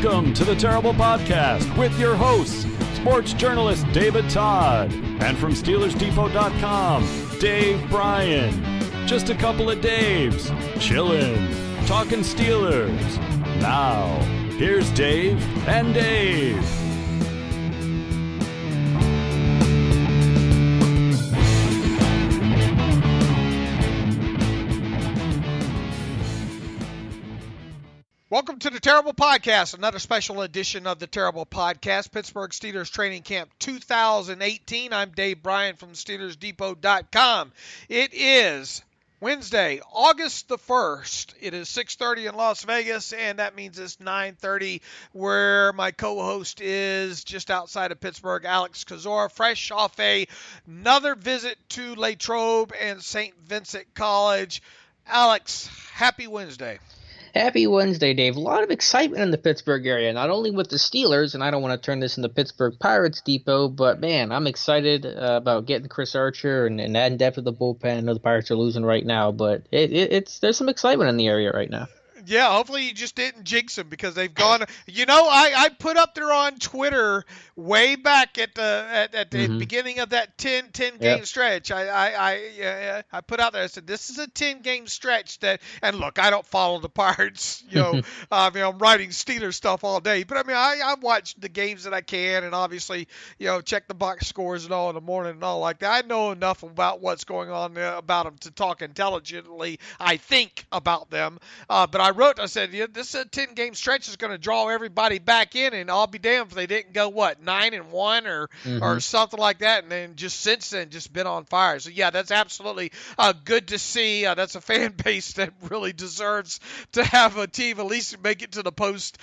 Welcome to the Terrible Podcast with your hosts, sports journalist David Todd, and from SteelersDepot.com, Dave Bryan. Just a couple of Daves, chillin', talking Steelers. Now, here's Dave and Dave. Welcome to the Terrible Podcast, another special edition of the Terrible Podcast, Pittsburgh Steelers Training Camp 2018. I'm Dave Bryan from SteelersDepot.com. It is Wednesday, August the 1st. It is 6:30 in Las Vegas, and that means it's 9:30 where my co-host is just outside of Pittsburgh, Alex Kozora, fresh off another visit to Latrobe and Saint Vincent College. Alex, happy Wednesday. Happy Wednesday, Dave. A lot of excitement in the Pittsburgh area, not only with the Steelers, and I don't want to turn this into Pittsburgh Pirates Depot, but, man, I'm excited about getting Chris Archer and adding depth to the bullpen. I know the Pirates are losing right now, but there's some excitement in the area right now. Yeah, hopefully you just didn't jinx them because they've gone. You know, I put up there on Twitter way back at the beginning of that 10 game stretch. I put out there. I said this is a 10-game stretch and look, I don't follow the Pirates. I'm writing Steelers stuff all day, but I mean I watch the games that I can, and obviously check the box scores and all in the morning and all like that. I know enough about what's going on about them to talk intelligently. I think about them, but I said, this 10-game stretch is going to draw everybody back in, and I'll be damned if they didn't go, 9-1 or something like that, and then just since then just been on fire. So, yeah, that's absolutely good to see. That's a fan base that really deserves to have a team at least make it to the post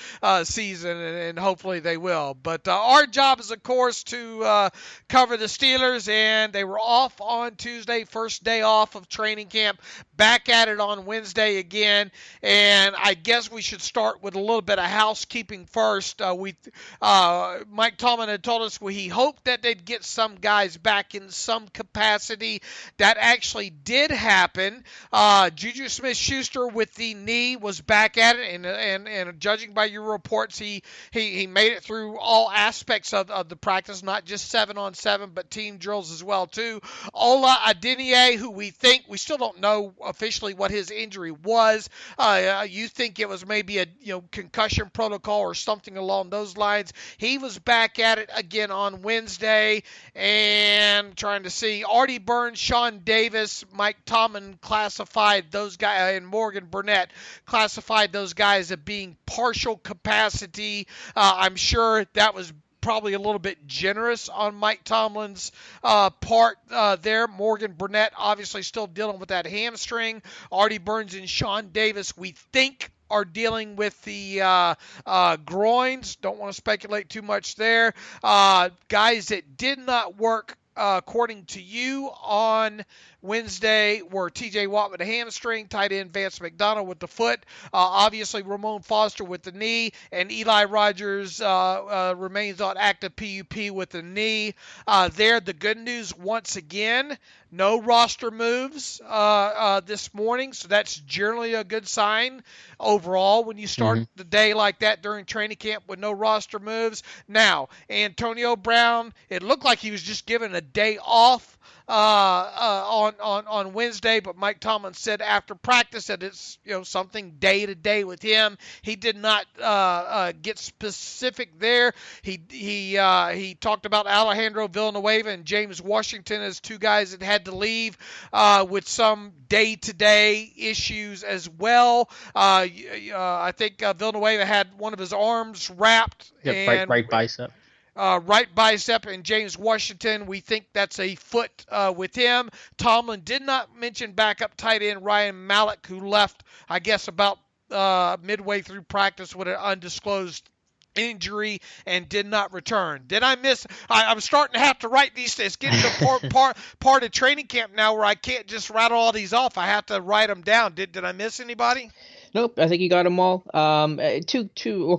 season, and hopefully they will. But our job is, of course, to cover the Steelers, and they were off on Tuesday, first day off of training camp, back at it on Wednesday again, and I guess we should start with a little bit of housekeeping first. Mike Tomlin had told us he hoped that they'd get some guys back in some capacity. That actually did happen. Juju Smith-Schuster with the knee was back at it, and judging by your reports, he made it through all aspects of the practice, not just 7-on-7, but team drills as well too. Ola Adeniyi, who we still don't know officially what his injury was. You think it was maybe a concussion protocol or something along those lines. He was back at it again on Wednesday, and trying to see Artie Burns, Sean Davis, Mike Tomlin classified those guys, and Morgan Burnett classified those guys as being partial capacity. I'm sure that was probably a little bit generous on Mike Tomlin's part there. Morgan Burnett obviously still dealing with that hamstring. Artie Burns and Sean Davis, we think, are dealing with the groins. Don't want to speculate too much there. Guys that did not work, according to you, on Wednesday were T.J. Watt with the hamstring, tight end Vance McDonald with the foot, obviously Ramon Foster with the knee, and Eli Rogers remains on active PUP with the knee. The good news once again, no roster moves this morning, so that's generally a good sign overall when you start the day like that during training camp with no roster moves. Now, Antonio Brown, it looked like he was just given a day off on Wednesday, but Mike Tomlin said after practice that it's something day to day with him. He did not get specific there. He talked about Alejandro Villanueva and James Washington as two guys that had to leave with some day-to-day issues as well. I think Villanueva had one of his arms wrapped. Right bicep. Right bicep, and James Washington, we think that's a foot with him. Tomlin did not mention backup tight end Ryan Mallett, who left, I guess, about midway through practice with an undisclosed injury and did not return. Did I miss? I'm starting to have to write these things. It's getting to part of training camp now where I can't just rattle all these off. I have to write them down. Did I miss anybody? Nope, I think you got them all. A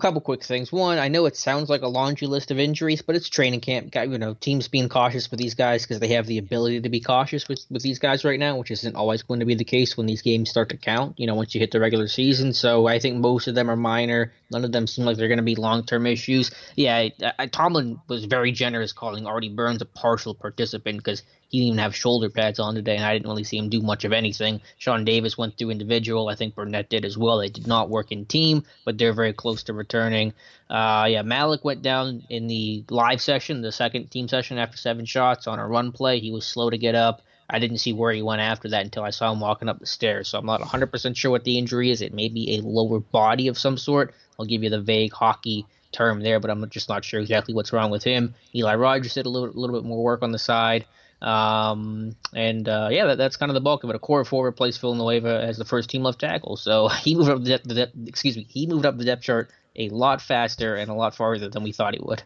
couple quick things. One, I know it sounds like a laundry list of injuries, but it's training camp. Teams being cautious with these guys because they have the ability to be cautious with these guys right now, which isn't always going to be the case when these games start to count. Once you hit the regular season. So I think most of them are minor. None of them seem like they're going to be long-term issues. Yeah, Tomlin was very generous calling Artie Burns a partial participant because he didn't even have shoulder pads on today, and I didn't really see him do much of anything. Sean Davis went through individual. I think Burnett did as well. They did not work in team, but they're very close to returning. Malik went down in the live session, the second team session after 7 shots on a run play. He was slow to get up. I didn't see where he went after that until I saw him walking up the stairs, so I'm not 100% sure what the injury is. It may be a lower body of some sort. I'll give you the vague hockey term there, but I'm just not sure exactly what's wrong with him. Eli Rogers did a little bit more work on the side. That's kind of the bulk of it. A core four replaced Villanueva as the first team left tackle, so he moved up the depth chart a lot faster and a lot farther than we thought he would.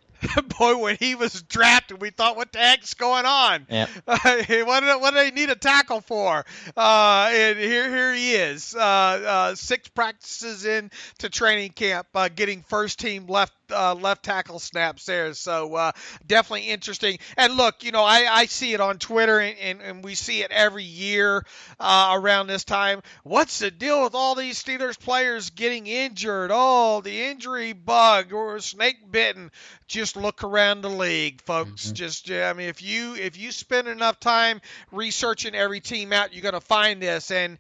Boy, when he was drafted, we thought, what the heck's going on? Yep. What do they need a tackle for? And here he is, 6 practices into training camp, getting first team left tackle snaps there. So definitely interesting. And look, I see it on Twitter, and we see it every year around this time. What's the deal with all these Steelers players getting injured? Oh, the injury bug or snake bitten. Just look around the league, folks. If you spend enough time researching every team out, you're going to find this. And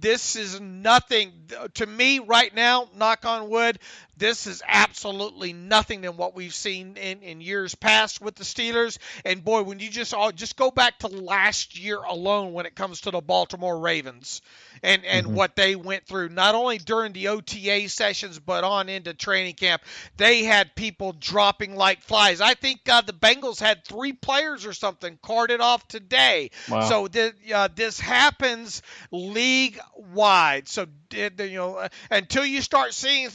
this is nothing to me right now, knock on wood. This is absolutely nothing than what we've seen in years past with the Steelers. And boy, when you just go back to last year alone when it comes to the Baltimore Ravens and what they went through, not only during the OTA sessions but on into training camp, they had people dropping like flies. I think the Bengals had 3 players or something carted off today. Wow. So this happens league wide. So until you start seeing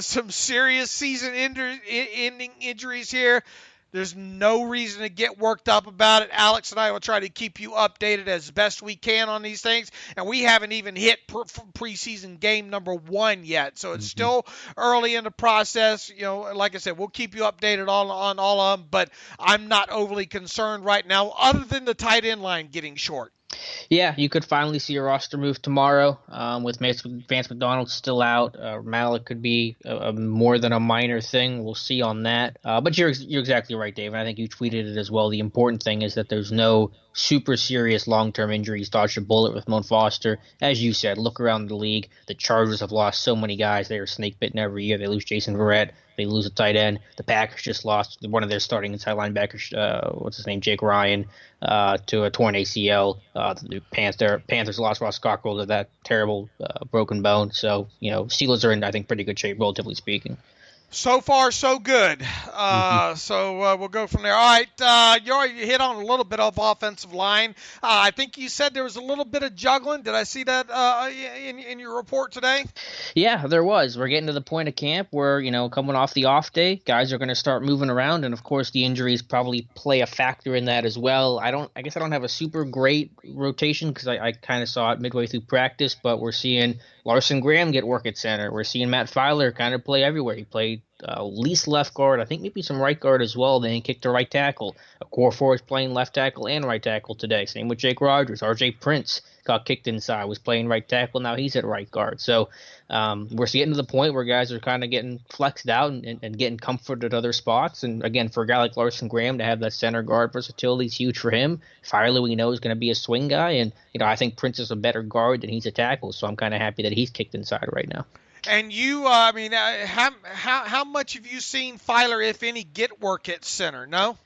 some serious season-ending injuries here, there's no reason to get worked up about it. Alex and I will try to keep you updated as best we can on these things. And we haven't even hit preseason game number 1 yet. So it's still early in the process. Like I said, we'll keep you updated on all of them. But I'm not overly concerned right now, other than the tight end line getting short. Yeah, you could finally see a roster move tomorrow with Vance McDonald still out. Malik could be more than a minor thing. We'll see on that. But you're exactly right, Dave. And I think you tweeted it as well. The important thing is that there's no super serious long-term injuries. Dodged a bullet with Mon Foster. As you said, look around the league. The Chargers have lost so many guys. They are snake-bitten every year. They lose Jason Verrett. They lose a tight end. The Packers just lost one of their starting inside linebackers, Jake Ryan, to a torn ACL. The Panthers lost Ross Cockrell to that terrible broken bone. So, Steelers are in, I think, pretty good shape, relatively speaking. So far, so good. So we'll go from there. All right, you already hit on a little bit of offensive line. I think you said there was a little bit of juggling. Did I see that in your report today? Yeah, there was. We're getting to the point of camp where, coming off the off day, guys are going to start moving around, and of course the injuries probably play a factor in that as well. I guess I don't have a super great rotation because I kind of saw it midway through practice, but we're seeing Larson Graham get work at center. We're seeing Matt Filer kind of play everywhere. He played least left guard, I think maybe some right guard as well. Then he kicked to right tackle. A core four is playing left tackle and right tackle today. Same with Jake Rogers. RJ Prince got kicked inside, was playing right tackle. Now he's at right guard. So we're getting to the point where guys are kind of getting flexed out and getting comfort at other spots. And again, for a guy like Larson Graham to have that center guard versatility is huge for him. Filer, we know, is going to be a swing guy. And, I think Prince is a better guard than he's a tackle. So I'm kind of happy that he's kicked inside right now. And you, how much have you seen Filer, if any, get work at center? No?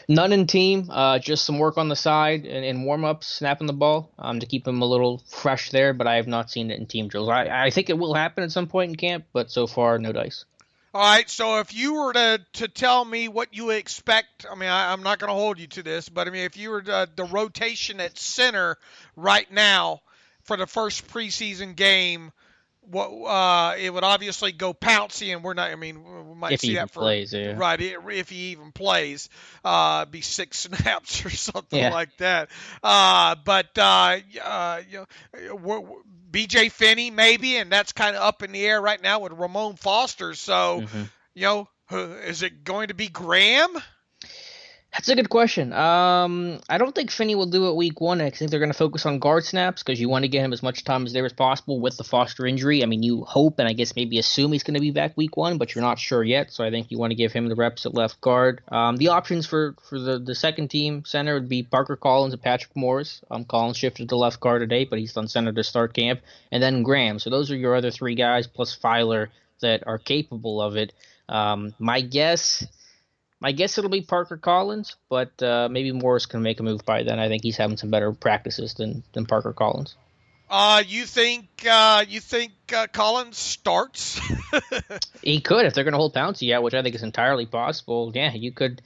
None in team, just some work on the side and warm-ups, snapping the ball to keep him a little fresh there, but I have not seen it in team drills. I think it will happen at some point in camp, but so far, no dice. All right, so if you were to tell me what you expect, I'm not going to hold you to this, but if you were the rotation at center right now for the first preseason game, it would obviously go Pouncey, and we're not. I mean, we might If he see even that for plays, yeah. right if he even plays, be 6 snaps or something Yeah. like that. BJ Finney maybe, and that's kind of up in the air right now with Ramon Foster. So, is it going to be Graham? That's a good question. I don't think Finney will do it week 1. I think they're going to focus on guard snaps because you want to get him as much time as there as possible with the Foster injury. I mean, you hope and I guess maybe assume he's going to be back week 1, but you're not sure yet. So I think you want to give him the reps at left guard. The options for the second team center would be Parker Collins and Patrick Morris. Collins shifted to left guard today, but he's on center to start camp. And then Graham. So those are your other 3 guys plus Filer that are capable of it. My guess it'll be Parker Collins, but maybe Morris can make a move by then. I think he's having some better practices than Parker Collins. You think Collins starts? He could if they're going to hold Pouncey out, which I think is entirely possible. Yeah, you could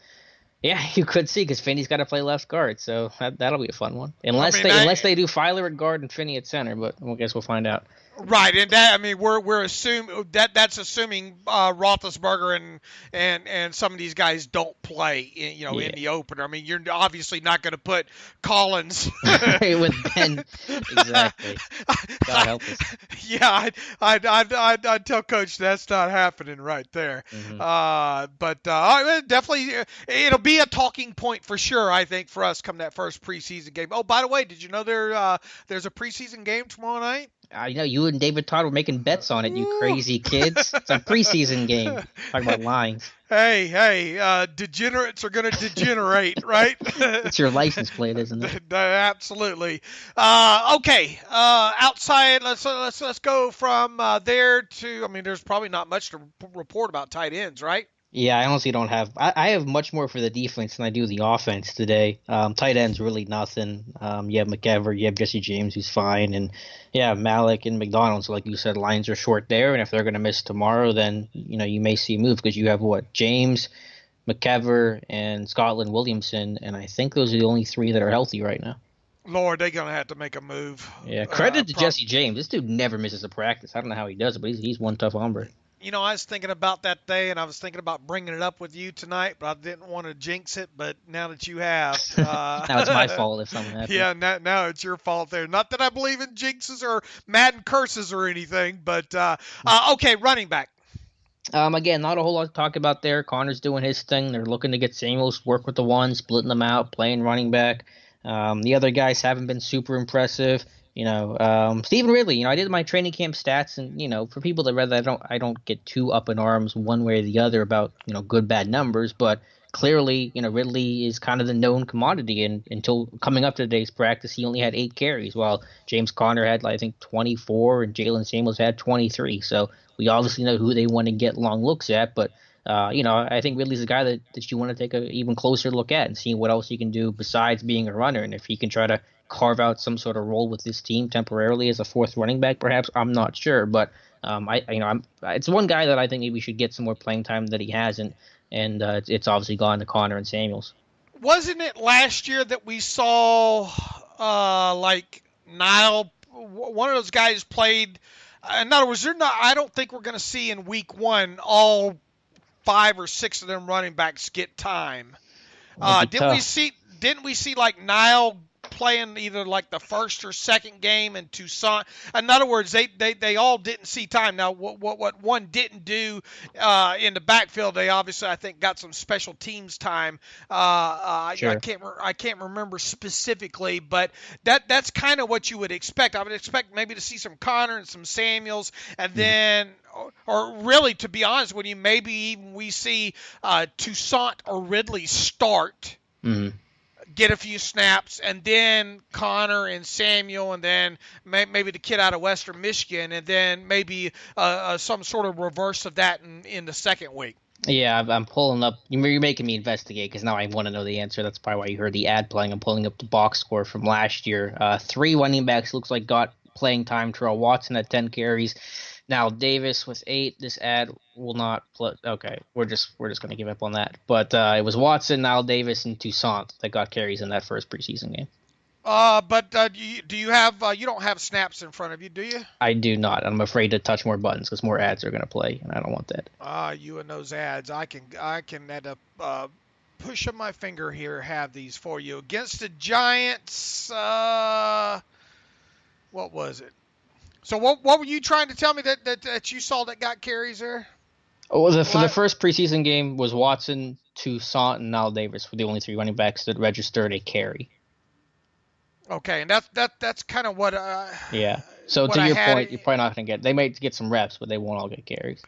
see because Finney's got to play left guard, so that'll be a fun one. Unless they do Filer at guard and Finney at center, but I guess we'll find out. Right, and that, I mean, we're assuming that's assuming Roethlisberger and some of these guys don't play, in the opener. I mean, you're obviously not going to put Collins with Ben. Exactly. God help us. Yeah, I'd tell Coach that's not happening right there. But definitely, it'll be a talking point for sure. I think for us come that first preseason game. Oh, by the way, did you know there's a preseason game tomorrow night? I know you and David Todd were making bets on it, you crazy kids. It's a preseason game. Talking about lines. Hey, degenerates are going to degenerate, right? It's your license plate, isn't it? Absolutely. Okay. Outside, let's go from there to. I mean, there's probably not much to report about tight ends, right? Yeah, I honestly don't have. I have much more for the defense than I do the offense today. Tight ends really nothing. You have McEver, you have Jesse James, who's fine, and Malik and McDonald. So like you said, lines are short there, and if they're going to miss tomorrow, then you may see a move because you have James, McEver, and Scotland Williamson, and I think those are the only 3 that are healthy right now. Lord, they're going to have to make a move. Yeah, credit to Jesse James. This dude never misses a practice. I don't know how he does it, but he's one tough hombre. I was thinking about that day, and I was thinking about bringing it up with you tonight, but I didn't want to jinx it. But now that you have, now it's my fault if something happens. Yeah, now it's your fault there. Not that I believe in jinxes or Madden curses or anything, but okay, running back. Again, not a whole lot to talk about there. Connor's doing his thing. They're looking to get Samuels, work with the ones, splitting them out, playing running back. The other guys haven't been super impressive. Stephen Ridley, I did my training camp stats, and, for people that read that, I don't get too up in arms one way or the other about, good, bad numbers, but clearly, Ridley is kind of the known commodity, and until coming up to today's practice, he only had 8 carries, while James Conner had, I think, 24, and Jalen Samuels had 23, so we obviously know who they want to get long looks at, but I think Ridley's a guy that you want to take an even closer look at and see what else he can do besides being a runner, and if he can try to carve out some sort of role with this team temporarily as a 4th running back, perhaps. I'm not sure, but it's one guy that I think maybe should get some more playing time that he hasn't, and it's obviously gone to Conner and Samuels. Wasn't it last year that we saw Nile, one of those guys played? In other words, I don't think we're going to see in week 1 all 5 or 6 of them running backs get time. Didn't we see like Nile playing either like the first or second game in Tucson? In other words, they all didn't see time. Now, what one didn't do in the backfield, they obviously, I think, got some special teams time. Sure. I can't remember specifically, but that's kind of what you would expect. I would expect maybe to see some Connor and some Samuels, and then, or really, to be honest with you, maybe even we see Toussaint or Ridley start. Mm-hmm. Get a few snaps, and then Connor and Samuel, and then maybe the kid out of Western Michigan, and then maybe some sort of reverse of that in the second week. Yeah, I'm pulling up. You're making me investigate because now I want to know the answer. That's probably why you heard the ad playing. I'm pulling up the box score from last year. 3 running backs looks like got playing time. Terrell Watson at 10 carries. Now Davis with 8. This ad will not play. Okay, we're just going to give up on that. But it was Watson, Niall Davis, and Toussaint that got carries in that first preseason game. But do you have you don't have snaps in front of you, do you? I do not. I'm afraid to touch more buttons because more ads are going to play, and I don't want that. You and those ads. I can at a push of my finger here have these for you against the Giants. What was it? So what were you trying to tell me that you saw that got carries there? Oh, well, for the first preseason game was Watson, Toussaint, and Nile Davis were the only three running backs that registered a carry. Okay, and that's kind of what. Yeah. So to your point, you're probably not going to get. They might get some reps, but they won't all get carries.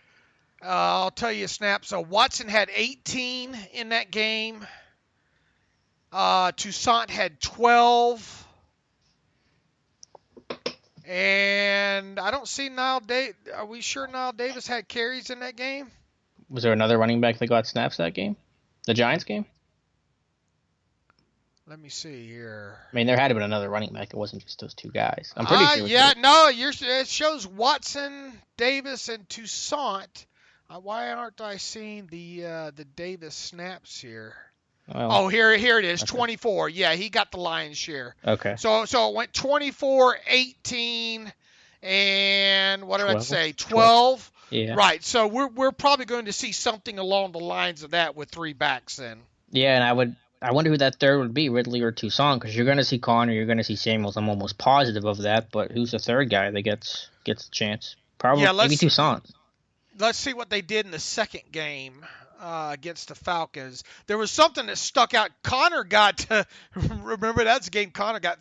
I'll tell you a snap. So Watson had 18 in that game. Toussaint had 12. And I don't see Nile Davis. Are we sure Nile Davis had carries in that game? Was there another running back that got snaps that game? The Giants game? Let me see here. I mean, there had to been another running back. It wasn't just those two guys. I'm pretty sure. Yeah, no, it shows Watson, Davis, and Toussaint. Why aren't I seeing the Davis snaps here? Well, here it is, okay. 24. Yeah, he got the lion's share. Okay. So it went 24, 18, and what did 12? I say? 12. Yeah. Right. So we're probably going to see something along the lines of that with three backs then. Yeah, and I wonder who that third would be, Ridley or Toussaint, because you're going to see Connor, you're going to see Samuels. I'm almost positive of that, but who's the third guy that gets a chance? Probably maybe Toussaint. Let's see what they did in the second game. Against the Falcons. There was something that stuck out. Connor got remember that's the game Connor got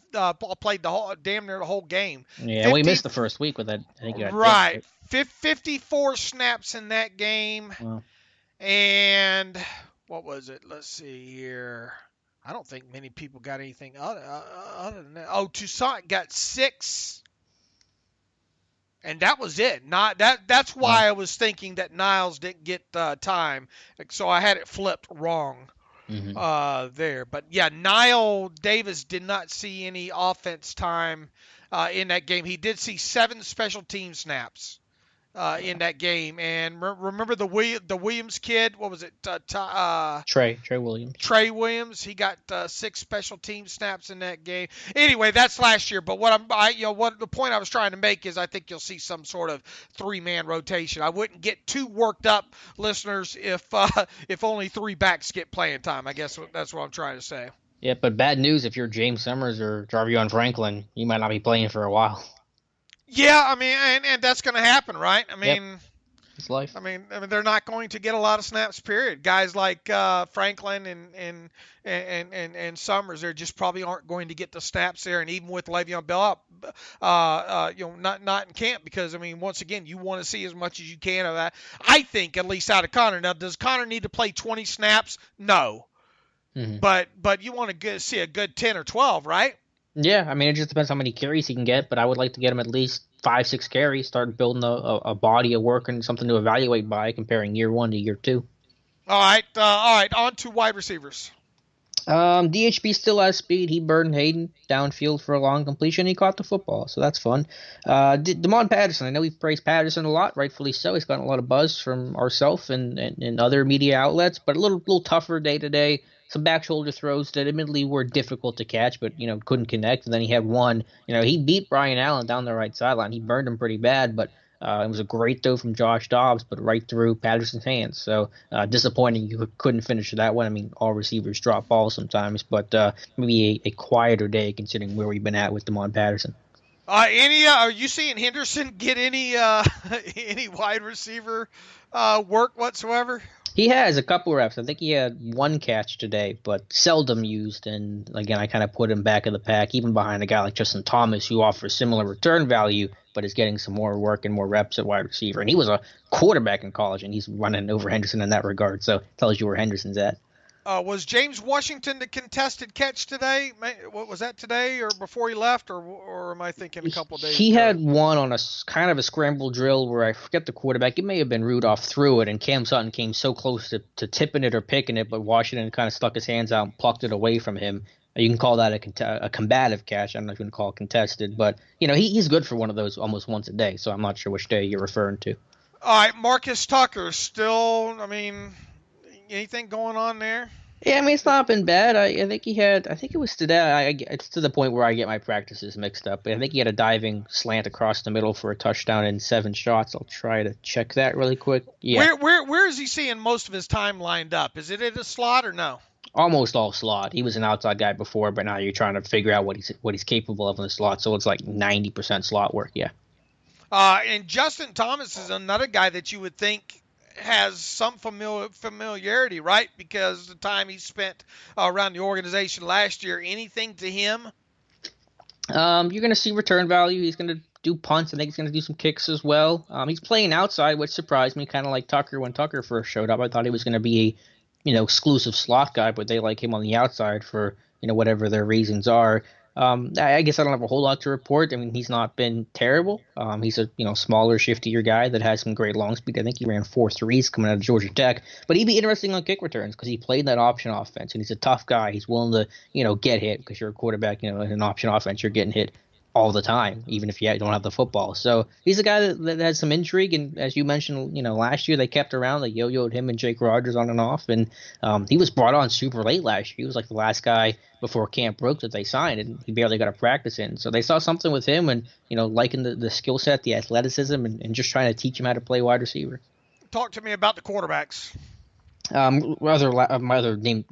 played damn near the whole game. Yeah, we missed the first week with that. I think he got right. 54 snaps in that game. Wow. And what was it? Let's see here. I don't think many people got anything other than that. Oh, Toussaint got 6. And that was it. That's why I was thinking that Niles didn't get time. So I had it flipped wrong there. But, yeah, Nile Davis did not see any offense time in that game. He did see 7 special team snaps in that game. And remember the Williams kid? What was it? Trey Williams. Trey Williams. He got 6 special team snaps in that game. Anyway, that's last year. But what the point I was trying to make is I think you'll see some sort of 3-man rotation. I wouldn't get too worked up, listeners, if only 3 backs get playing time. I guess that's what I'm trying to say. Yeah, but bad news if you're James Summers or Jarvion Franklin, you might not be playing for a while. Yeah, I mean, and that's going to happen, right? I mean, yep. It's life. I mean, they're not going to get a lot of snaps. Period. Guys like Franklin and Summers, they just probably aren't going to get the snaps there. And even with Le'Veon Bell up, not in camp because I mean, once again, you want to see as much as you can of that. I think at least out of Connor. Now, does Connor need to play 20 snaps? No. Mm-hmm. But you want to see a good 10 or 12, right? Yeah, I mean, it just depends how many carries he can get, but I would like to get him at least 5-6 carries, start building a body of work and something to evaluate by comparing year 1 to year 2. All right, on to wide receivers. DHB still has speed. He burned Hayden downfield for a long completion. He caught the football, so that's fun. Damon Patterson, I know we've praised Patterson a lot, rightfully so. He's gotten a lot of buzz from ourselves and other media outlets, but a little tougher day-to-day. Some back shoulder throws that admittedly were difficult to catch, but, couldn't connect. And then he had one, he beat Brian Allen down the right sideline. He burned him pretty bad, but it was a great throw from Josh Dobbs, but right through Patterson's hands. So disappointing you couldn't finish that one. I mean, all receivers drop balls sometimes, but maybe a quieter day considering where we've been at with Damon Patterson. Are you seeing Henderson get any wide receiver work whatsoever? He has a couple reps. I think he had 1 catch today, but seldom used. And again, I kind of put him back in the pack, even behind a guy like Justin Thomas, who offers similar return value, but is getting some more work and more reps at wide receiver. And he was a quarterback in college, and he's running over Henderson in that regard. So it tells you where Henderson's at. Was James Washington the contested catch today? What was that today or before he left, or am I thinking a couple of days? He had one on a kind of a scramble drill where I forget the quarterback. It may have been Rudolph threw it, and Cam Sutton came so close to tipping it or picking it, but Washington kind of stuck his hands out and plucked it away from him. You can call that a combative catch. I don't know if you can call it contested, but he's good for one of those almost once a day. So I'm not sure which day you're referring to. All right, Marcus Tucker still. I mean. Anything going on there? Yeah, I mean, it's not been bad. I think I think it was today. It's to the point where I get my practices mixed up. But I think he had a diving slant across the middle for a touchdown in 7 shots. I'll try to check that really quick. Yeah. Where is he seeing most of his time lined up? Is it in a slot or no? Almost all slot. He was an outside guy before, but now you're trying to figure out what he's capable of in the slot. So it's like 90% slot work. Yeah. And Justin Thomas is another guy that you would think has some familiarity, right? Because the time he spent around the organization last year. Anything to him? You're going to see return value. He's going to do punts. I think he's going to do some kicks as well. He's playing outside, which surprised me, kind of like Tucker when Tucker first showed up. I thought he was going to be a exclusive slot guy, but they like him on the outside for whatever their reasons are. I guess I don't have a whole lot to report. I mean, he's not been terrible. He's a smaller, shiftier guy that has some great long speed. I think he ran 4.3s coming out of Georgia Tech. But he'd be interesting on kick returns because he played that option offense, and he's a tough guy. He's willing to get hit because you're a quarterback. In an option offense, you're getting hit all the time, even if you don't have the football. So he's a guy that has some intrigue. And as you mentioned, last year they kept around. They yo-yoed him and Jake Rogers on and off. And he was brought on super late last year. He was like the last guy before camp broke that they signed, and he barely got a practice in. So they saw something with him and, liking the skill set, the athleticism, and just trying to teach him how to play wide receiver. Talk to me about the quarterbacks. My other name,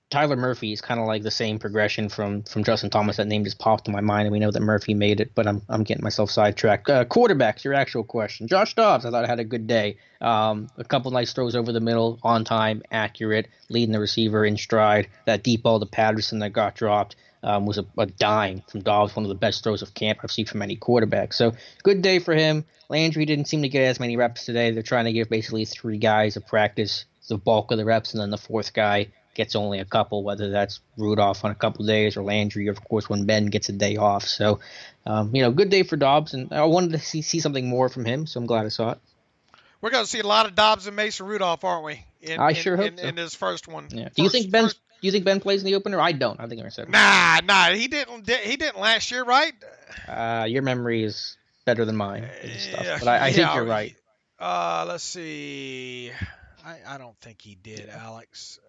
Tyler Murphy, is kind of like the same progression from Justin Thomas. That name just popped in my mind, and we know that Murphy made it, but I'm getting myself sidetracked. Quarterbacks, your actual question. Josh Dobbs, I thought I had a good day. A couple nice throws over the middle, on time, accurate, leading the receiver in stride. That deep ball to Patterson that got dropped was a dime from Dobbs, one of the best throws of camp I've seen from any quarterback. So good day for him. Landry didn't seem to get as many reps today. They're trying to give basically 3 guys a practice, the bulk of the reps, and then the 4th guy gets only a couple, whether that's Rudolph on a couple of days or Landry, of course, when Ben gets a day off. So, good day for Dobbs, and I wanted to see something more from him, so I'm glad I saw it. We're going to see a lot of Dobbs and Mason Rudolph, aren't we? I sure hope so. In his first one. Yeah. Do you think Ben plays in the opener? I don't. I think I'm saying. Nah. He didn't last year, right? Your memory is better than mine. But I think you're right. Let's see. I don't think he did, Alex.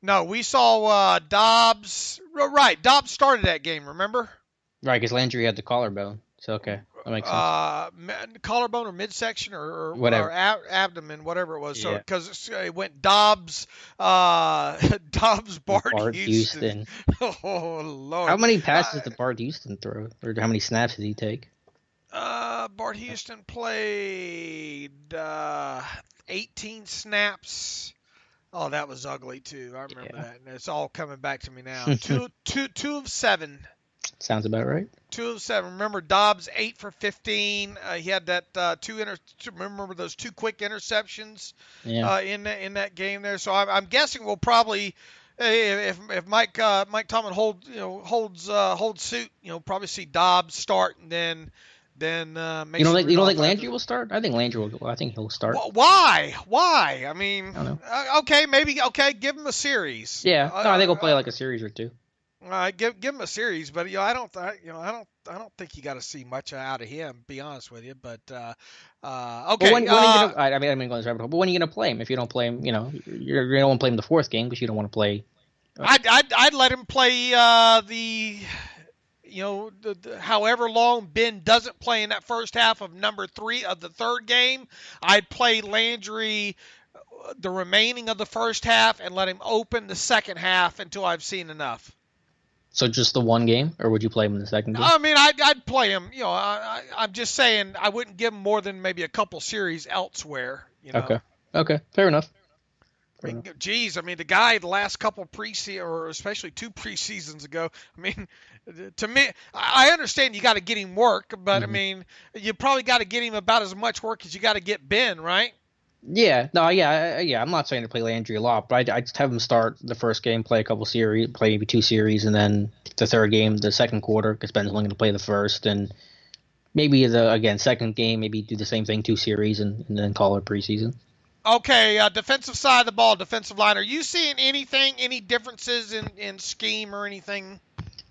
No, we saw Dobbs. Right, Dobbs started that game. Remember? Right, because Landry had the collarbone. So okay, that makes sense. Collarbone or midsection or whatever, or abdomen, whatever it was. So because it went Dobbs, Bart Houston. Oh Lord! How many passes did Bart Houston throw, or how many snaps did he take? Bart Houston played 18 snaps. Oh, that was ugly too. I remember that, and it's all coming back to me now. two of 7. Sounds about right. 2 of 7. Remember, Dobbs 8 for 15. He had that remember those 2 quick interceptions in that game there. So I'm guessing we'll probably, if Mike Tomlin holds suit, probably see Dobbs start and then. You don't think Landry will start? I think Landry will. I think he'll start. Why? I mean, I don't know. Okay, give him a series. Yeah, no, I think he'll play like a series or 2. Give him a series, but I don't think you got to see much out of him. Be honest with you, but okay. But when are you gonna, I mean, go on this rabbit hole. But when are you gonna play him? If you don't play him, you're gonna want to play him the 4th game because you don't want to play. I'd let him play however long Ben doesn't play in that first half of number 3 of the 3rd game. I'd play Landry the remaining of the first half and let him open the second half until I've seen enough. So just the 1 game, or would you play him in the 2nd game? I mean, I'd play him. I'm just saying I wouldn't give him more than maybe a couple series elsewhere. Okay, fair enough. Geez, I mean, the guy the last couple preseason, or especially 2 preseasons ago, I mean, to me, I understand you got to get him work, but I mean, you probably got to get him about as much work as you got to get Ben, right? Yeah, I'm not saying to play Landry a lot, but I just have him start the first game, play a couple series, play maybe 2 series, and then the 3rd game, the 2nd quarter, because Ben's only going to play the 1st, and maybe the 2nd game, maybe do the same thing, 2 series, and then call it preseason. Okay, defensive side of the ball, defensive line. Are you seeing any differences in scheme or anything?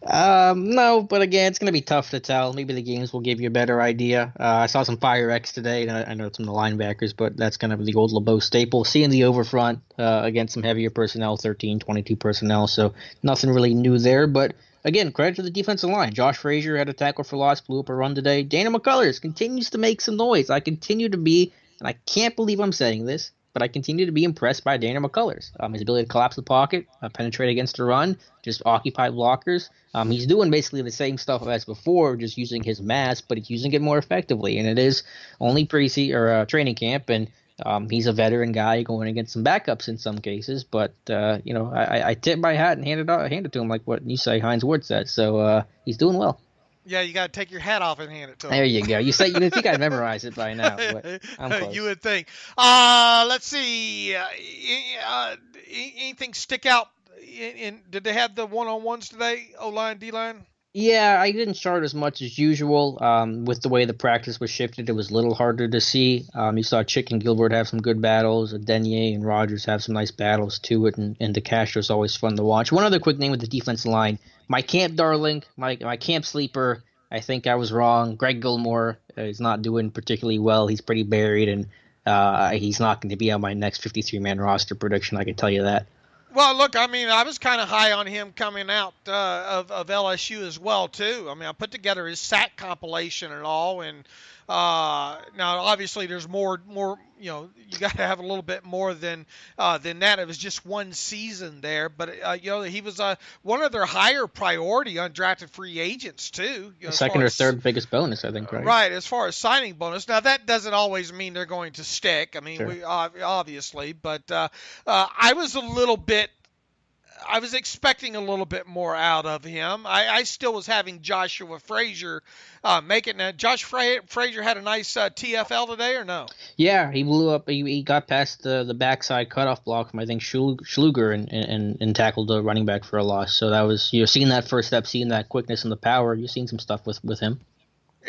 No, but again, it's going to be tough to tell. Maybe the games will give you a better idea. I saw some Fire X today, and I know it's from the linebackers, but that's kind of the old LeBeau staple. Seeing the overfront against some heavier personnel, 13, 22 personnel, so nothing really new there. But again, credit to the defensive line. Josh Frazier had a tackle for loss, blew up a run today. Dana McCullers continues to make some noise. I continue to be, and I can't believe I'm saying this, but I continue to be impressed by Dana McCullers. His ability to collapse the pocket, penetrate against the run, just occupy blockers. He's doing basically the same stuff as before, just using his mass, but he's using it more effectively. And it is only training camp, and he's a veteran guy going against some backups in some cases. But I tip my hat and hand it to him like what you say Heinz Ward said. So he's doing well. Yeah, you got to take your hat off and hand it to him. There you go. You think I'd memorize it by now, but I'm close. You would think. Let's see. Anything stick out? Did they have the one-on-ones today, O-line, D-line? Yeah, I didn't start as much as usual. With the way the practice was shifted, it was a little harder to see. You saw Chick and Gilbert have some good battles. Denier and Rogers have some nice battles too. And DeCastro's always fun to watch. One other quick name with the defensive line. My camp darling, my camp sleeper. I think I was wrong. Greg Gilmore is not doing particularly well. He's pretty buried, and he's not going to be on my next 53-man roster prediction. I can tell you that. Well, look, I mean, I was kind of high on him coming out of LSU as well, too. I mean, I put together his sack compilation and all, and now obviously there's more. You got to have a little bit more than that. It was just one season there, but he was one of their higher priority undrafted free agents too. Second or third biggest bonus, I think, right? Right, as far as signing bonus. Now that doesn't always mean they're going to stick. I mean, Sure. Obviously, but I was expecting a little bit more out of him. I still was having Joshua Frazier make it. Now, Josh Frazier had a nice TFL today, or no? Yeah, he blew up. He got past the backside cutoff block from, I think, Schluger and tackled the running back for a loss. So that was, seeing that first step, seeing that quickness and the power. You've seen some stuff with him.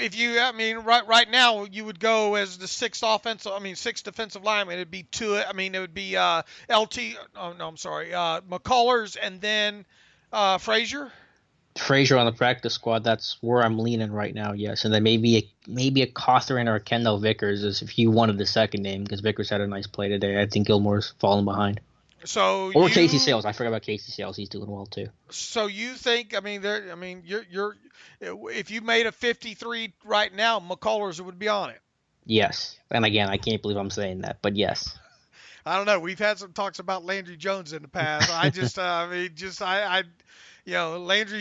Right now you would go as the sixth defensive lineman. It'd be it would be LT. Oh no, I'm sorry, McCullers and then Frazier. Frazier on the practice squad. That's where I'm leaning right now. Yes, and then maybe a Cawthorn or a Kendall Vickers is if you wanted the second name, because Vickers had a nice play today. I think Gilmore's falling behind. Or Casey Sales. I forgot about Casey Sales. He's doing well too. So you think? You're if you made a 53 right now, McCullers would be on it. Yes, and again, I can't believe I'm saying that, but yes. I don't know. We've had some talks about Landry Jones in the past. Landry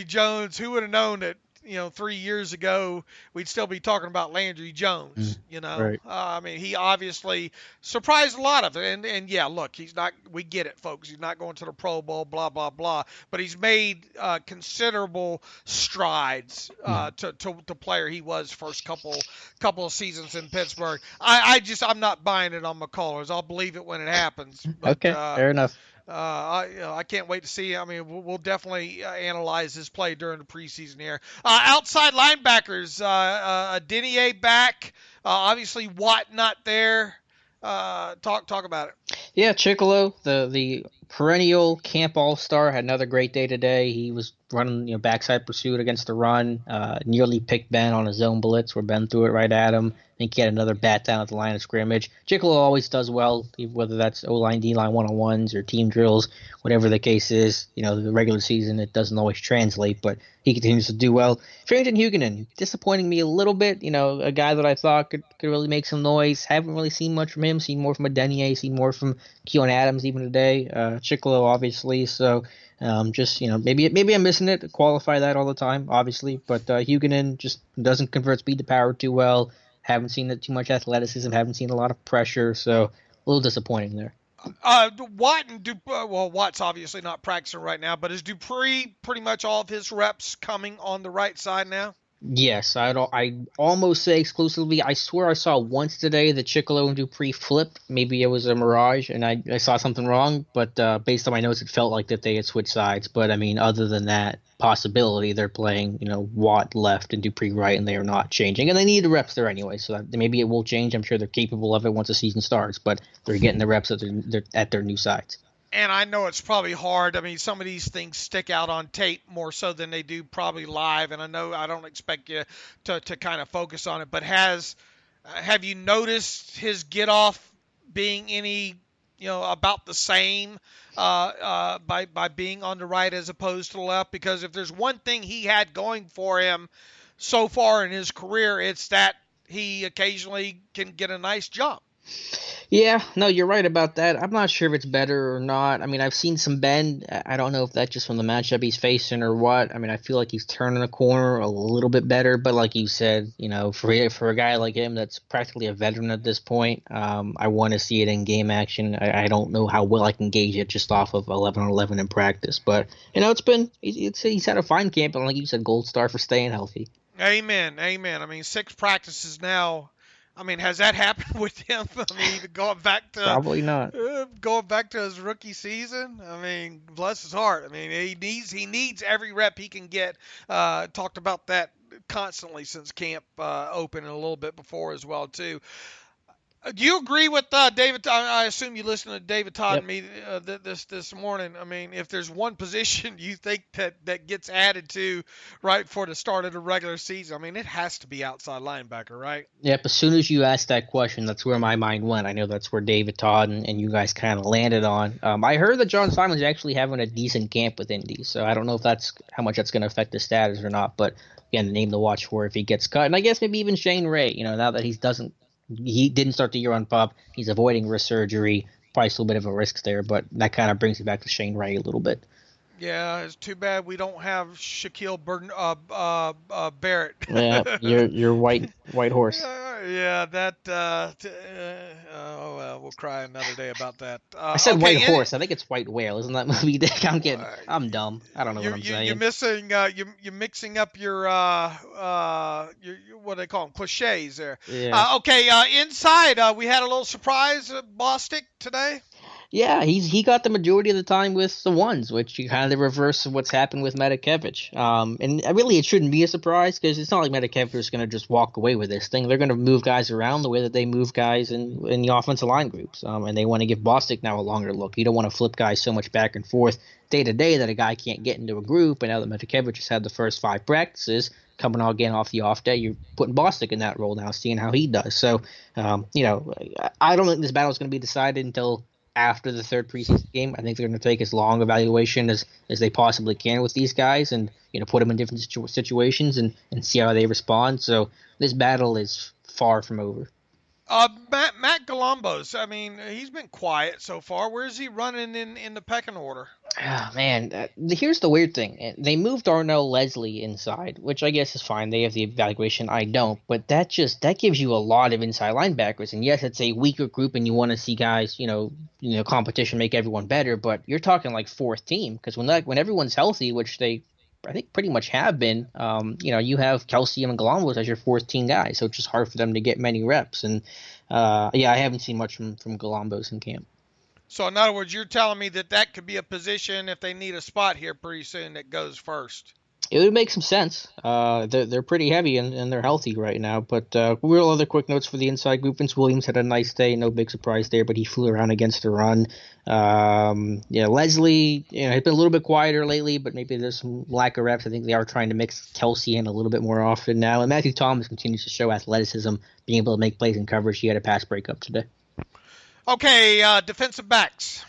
Jones. Who would have known that? 3 years ago, we'd still be talking about Landry Jones, Right. He obviously surprised a lot of it. And yeah, look, he's not, we get it, folks. He's not going to the Pro Bowl, blah, blah, blah. But he's made considerable strides to player he was first couple of seasons in Pittsburgh. I'm not buying it on McCullers. I'll believe it when it happens. But, okay, fair enough. I can't wait to see. We'll definitely analyze his play during the preseason here. Outside linebackers, Denier back. Obviously, Watt not there. Talk about it. Yeah, Chicolo, the perennial camp all-star, had another great day today. He was running backside pursuit against the run, nearly picked Ben on a zone blitz where Ben threw it right at him. I think he had another bat down at the line of scrimmage. Chicolo always does well, whether that's O-line, D-line one-on-ones or team drills, whatever the case is. The regular season, it doesn't always translate, but he continues to do well. Farrington Huguenin, disappointing me a little bit. A guy that I thought could really make some noise. Haven't really seen much from him. Seen more from Denier, seen more from Keon Adams even today. Chicolo, obviously. So maybe I'm missing it. Qualify that all the time, obviously. But Huguenin just doesn't convert speed to power too well. Haven't seen too much athleticism. Haven't seen a lot of pressure. So a little disappointing there. Watt's obviously not practicing right now, but is Dupree pretty much all of his reps coming on the right side now? Yes, I almost say exclusively. I swear I saw once today that Chicolo and Dupree flipped. Maybe it was a mirage and I saw something wrong, but based on my notes, it felt like that they had switched sides. But other than that possibility, they're playing Watt left and Dupree right, and they are not changing. And they need the reps there anyway, so that maybe it will change. I'm sure they're capable of it once the season starts, but they're getting the reps at their new sides. And I know it's probably hard. I mean, some of these things stick out on tape more so than they do probably live. And I know I don't expect you to kind of focus on it. But have you noticed his get off being any, about the same by being on the right as opposed to the left? Because if there's one thing he had going for him so far in his career, it's that he occasionally can get a nice jump. Yeah, no, you're right about that. I'm not sure if it's better or not. I mean, I've seen some bend. I don't know if that's just from the matchup he's facing or what. I mean, I feel like he's turning the corner a little bit better. But like you said, for a guy like him that's practically a veteran at this point, I want to see it in game action. I don't know how well I can gauge it just off of 11-11 in practice. But, he's had a fine camp. And like you said, gold star for staying healthy. Amen. I mean, 6 practices now. I mean, has that happened with him? I mean, going back to probably not. Going back to his rookie season. I mean, bless his heart. I mean, he needs every rep he can get. Talked about that constantly since camp opened and a little bit before as well too. Do you agree with David? I assume you listened to David Todd and me this morning. I mean, if there's one position you think that gets added to right before the start of the regular season, I mean, it has to be outside linebacker, right? Yep. As soon as you asked that question, that's where my mind went. I know that's where David Todd and you guys kind of landed on. I heard that John Simon's actually having a decent camp with Indy, so I don't know if that's how much that's going to affect his status or not. But again, the name to watch for if he gets cut, and I guess maybe even Shane Ray. Now that he didn't start the year on PUP. He's avoiding wrist surgery. Probably still a bit of a risk there, but that kind of brings it back to Shane Ray a little bit. Yeah, it's too bad we don't have Shaquille Barrett. Yeah, your white horse. Yeah, that. We'll cry another day about that. I said white horse. I think it's white whale. Isn't that movie? I'm dumb. I don't know what I'm saying. You're missing. You're mixing up your what do they call them? Cliches there. Yeah. Inside, we had a little surprise Bostic today. Yeah, he got the majority of the time with the ones, which is kind of the reverse of what's happened with Medikevich. And really, it shouldn't be a surprise because it's not like Medikevich is going to just walk away with this thing. They're going to move guys around the way that they move guys in the offensive line groups. And they want to give Bostic now a longer look. You don't want to flip guys so much back and forth day to day that a guy can't get into a group. And now that Medikevich has had the first 5 practices, coming all again off the off day, you're putting Bostic in that role now, seeing how he does. So, I don't think this battle is going to be decided until after the 3rd preseason game. I think they're going to take as long evaluation as they possibly can with these guys and, put them in different situations and see how they respond. So this battle is far from over. Matt Golombos, I mean, he's been quiet so far. Where's he running in the pecking order? Oh, man, here's the weird thing. They moved Darnell Leslie inside, which I guess is fine. They have the evaluation. I don't. But that gives you a lot of inside linebackers. And yes, it's a weaker group and you want to see guys, competition make everyone better. But you're talking like 4th team because when everyone's healthy, which they I think pretty much have been, you have Kelsey and Golombos as your 4th team guy. So it's just hard for them to get many reps. And I haven't seen much from Golombos in camp. So, in other words, you're telling me that could be a position if they need a spot here pretty soon that goes first. It would make some sense. They're pretty heavy and they're healthy right now. But real other quick notes for the inside group. Vince Williams had a nice day. No big surprise there, but he flew around against the run. Leslie, he's been a little bit quieter lately, but maybe there's some lack of reps. I think they are trying to mix Kelsey in a little bit more often now. And Matthew Thomas continues to show athleticism, being able to make plays in coverage. He had a pass breakup today. Okay, defensive backs.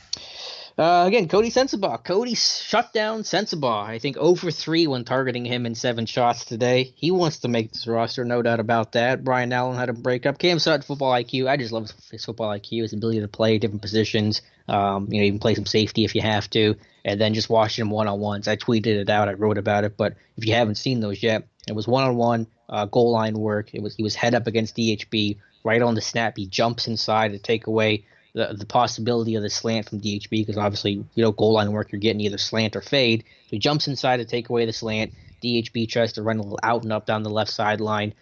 Again, Cody Sensabaugh. Cody shut down Sensabaugh. I think 0 for 3 when targeting him in 7 shots today. He wants to make this roster, no doubt about that. Brian Allen had a breakup. Cam Sutton, football IQ. I just love his football IQ, his ability to play different positions. Even play some safety if you have to. And then just watching him one-on-ones. I tweeted it out. I wrote about it. But if you haven't seen those yet, it was one-on-one goal line work. He was head up against DHB. Right on the snap, he jumps inside to take away the possibility of the slant from DHB because obviously, goal line work, you're getting either slant or fade. So he jumps inside to take away the slant. DHB tries to run a little out and up down the left sideline.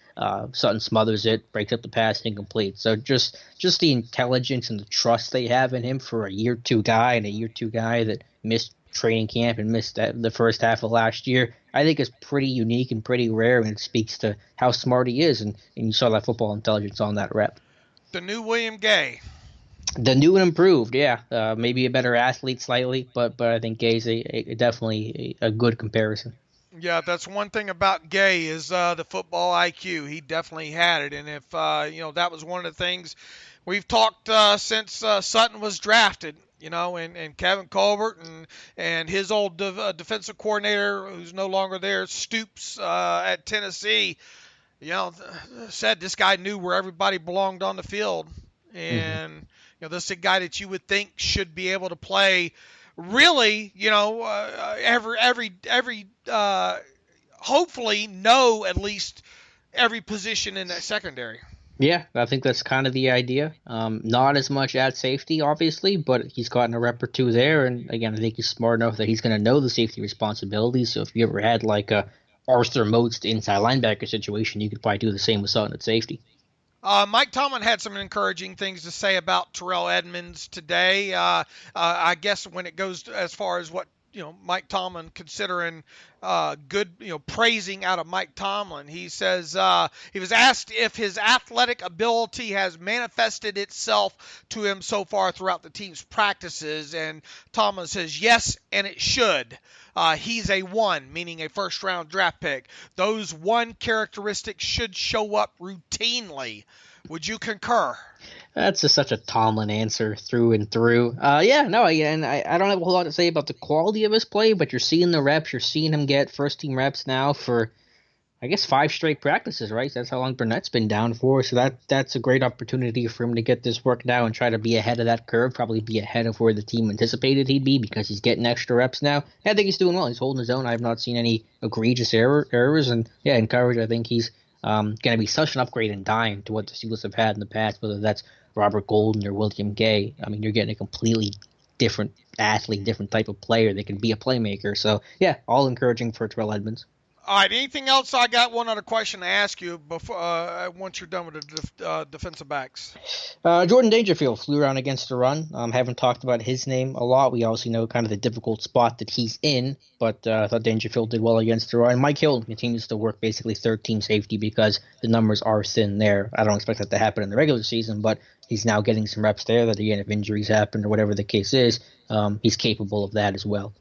Sutton smothers it, breaks up the pass, incomplete. So just the intelligence and the trust they have in him for a year 2 guy and a year 2 guy that missed training camp and missed the first half of last year, I think is pretty unique and pretty rare, and it speaks to how smart he is. And you saw that football intelligence on that rep. The new William Gay. The new and improved, yeah. Maybe a better athlete slightly, but I think Gay's definitely a good comparison. Yeah, that's one thing about Gay is the football IQ. He definitely had it, and if that was one of the things we've talked since Sutton was drafted. And Kevin Colbert and his old defensive coordinator, who's no longer there, Stoops at Tennessee, said this guy knew where everybody belonged on the field, and this is a guy that you would think should be able to play. Really, every hopefully know at least every position in that secondary. Yeah, I think that's kind of the idea. Not as much at safety, obviously, but he's gotten a rep or two there. And again, I think he's smart enough that he's going to know the safety responsibilities. So if you ever had like a Arthur Moats inside linebacker situation, you could probably do the same with Sutton at safety. Mike Tomlin had some encouraging things to say about Terrell Edmunds today. I guess when it goes as far as what Mike Tomlin considering good, praising out of Mike Tomlin. He says he was asked if his athletic ability has manifested itself to him so far throughout the team's practices, and Tomlin says yes, and it should. He's a 1, meaning a first-round draft pick. Those 1 characteristics should show up routinely. Would you concur? That's just such a Tomlin answer through and through. Yeah, no, again, I don't have a whole lot to say about the quality of his play, but you're seeing the reps. You're seeing him get first-team reps now for, I guess, 5 straight practices, right? That's how long Burnett's been down for. So that's a great opportunity for him to get this work now and try to be ahead of that curve, probably be ahead of where the team anticipated he'd be because he's getting extra reps now. I think he's doing well. He's holding his own. I have not seen any egregious errors. And, yeah, in coverage, I think he's going to be such an upgrade in dime to what the Steelers have had in the past, whether that's Robert Golden or William Gay. I mean, you're getting a completely different athlete, different type of player that can be a playmaker. So, yeah, all encouraging for Terrell Edmunds. All right, anything else? I got one other question to ask you before once you're done with the defensive backs. Jordan Dangerfield flew around against the run. Haven't talked about his name a lot. We obviously know kind of the difficult spot that he's in, but I thought Dangerfield did well against the run. Mike Hilton continues to work basically third-team safety because the numbers are thin there. I don't expect that to happen in the regular season, but he's now getting some reps there that, again, if injuries happen or whatever the case is, he's capable of that as well.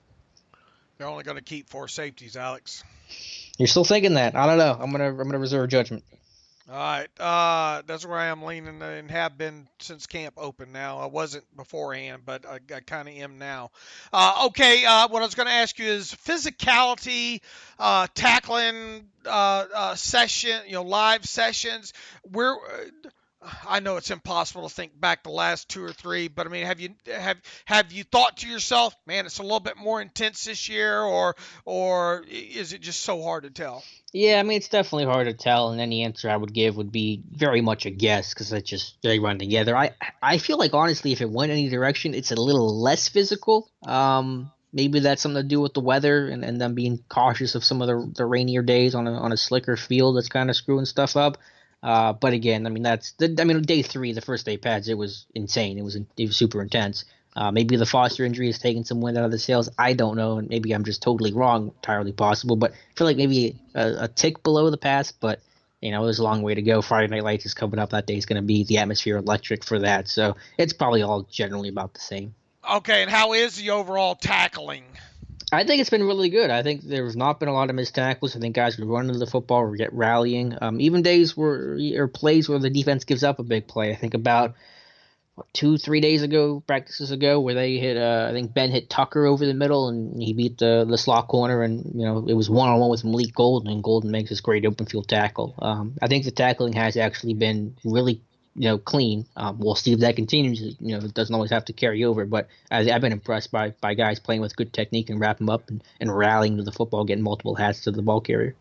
They're only going to keep 4 safeties, Alex. You're still thinking that? I don't know. I'm gonna reserve judgment. All right, that's where I am leaning and have been since camp open. Now I wasn't beforehand, but I kind of am now. Okay, what I was going to ask you is physicality, tackling session, live sessions. I know it's impossible to think back the last 2 or 3, but I mean, have you thought to yourself, man, it's a little bit more intense this year, or is it just so hard to tell? Yeah, I mean, it's definitely hard to tell, and any answer I would give would be very much a guess because they run together. I feel like, honestly, if it went any direction, it's a little less physical. Maybe that's something to do with the weather and them being cautious of some of the rainier days on a slicker field that's kind of screwing stuff up. But again, I mean, day 3, the first day pads, it was insane. It was super intense. Maybe the Foster injury has taken some wind out of the sails. I don't know, and maybe I'm just totally wrong, entirely possible. But I feel like maybe a tick below the pass, but, there's a long way to go. Friday Night Lights is coming up. That day is going to be the atmosphere electric for that. So it's probably all generally about the same. Okay, and how is the overall tackling? I think it's been really good. I think there's not been a lot of missed tackles. I think guys can run into the football or get rallying. Even days or plays where the defense gives up a big play. I think about 2-3 practices ago, where they hit. I think Ben hit Tucker over the middle, and he beat the slot corner, and it was 1-on-1 with Malik Golden, and Golden makes this great open field tackle. I think the tackling has actually been really clean. We'll see if that continues. It doesn't always have to carry over, but I've been impressed by guys playing with good technique and wrapping them up and rallying to the football, getting multiple hats to the ball carrier.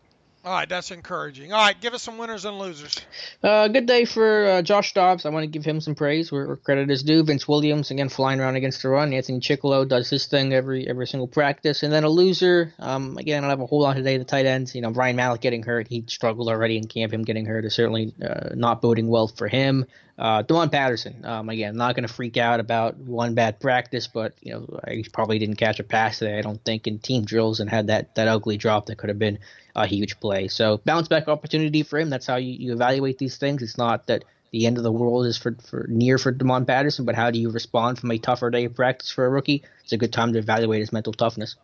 All right, that's encouraging. All right, give us some winners and losers. Good day for Josh Dobbs. I want to give him some praise where credit is due. Vince Williams, again, flying around against the run. Anthony Chickalo does his thing every single practice. And then a loser, again, I don't have a whole lot today. The tight ends, Brian Malik getting hurt. He struggled already in camp. Him getting hurt is certainly not boding well for him. DeJuan Patterson, again, not going to freak out about one bad practice, but he probably didn't catch a pass today, I don't think, in team drills, and had that ugly drop that could have been a huge play. So bounce back opportunity for him. That's how you evaluate these things. It's not that the end of the world is for DeMond Patterson, but how do you respond from a tougher day of practice for a rookie? It's a good time to evaluate his mental toughness.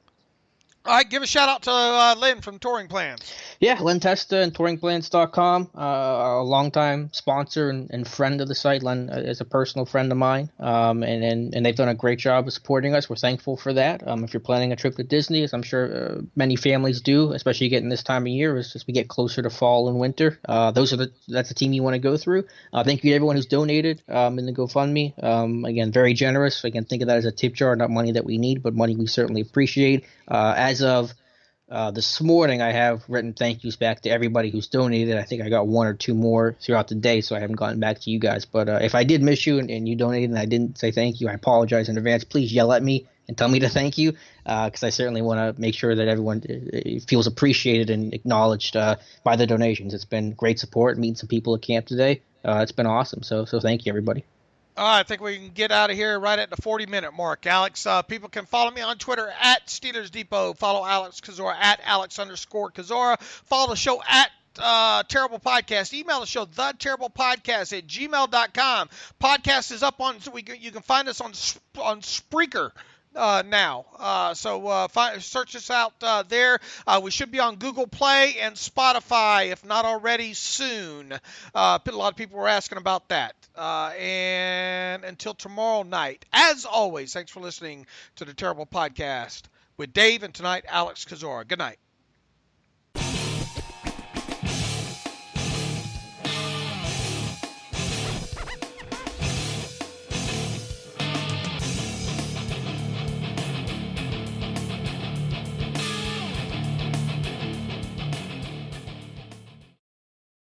All right, give a shout out to Lynn from Touring Plans. Yeah, Len Testa and touringplans.com, a longtime sponsor and friend of the site. Len is a personal friend of mine, and they've done a great job of supporting us. We're thankful for that. If you're planning a trip to Disney, as I'm sure many families do, especially getting this time of year, as we get closer to fall and winter, that's the team you want to go through. Thank you to everyone who's donated in the GoFundMe. Again, very generous. Again, think of that as a tip jar, not money that we need, but money we certainly appreciate. As of this morning, I have written thank yous back to everybody who's donated. I think I got one or two more throughout the day, so I haven't gotten back to you guys. But if I did miss you and you donated and I didn't say thank you, I apologize in advance. Please yell at me and tell me to thank you, because I certainly want to make sure that everyone feels appreciated and acknowledged by the donations. It's been great support, meeting some people at camp today. It's been awesome, so thank you, everybody. All right, I think we can get out of here right at the 40-minute mark. Alex, people can follow me on Twitter at Steelers Depot. Follow Alex Kozora at Alex_Kozora. Follow the show at Terrible Podcast. Email the show, theterriblepodcast@gmail.com. Podcast is up on, so you can find us on Spreaker now. So search us out there. We should be on Google Play and Spotify, if not already, soon. A lot of people were asking about that. And until tomorrow night, as always, thanks for listening to the Terrible Podcast with Dave and tonight, Alex Kozora. Good night.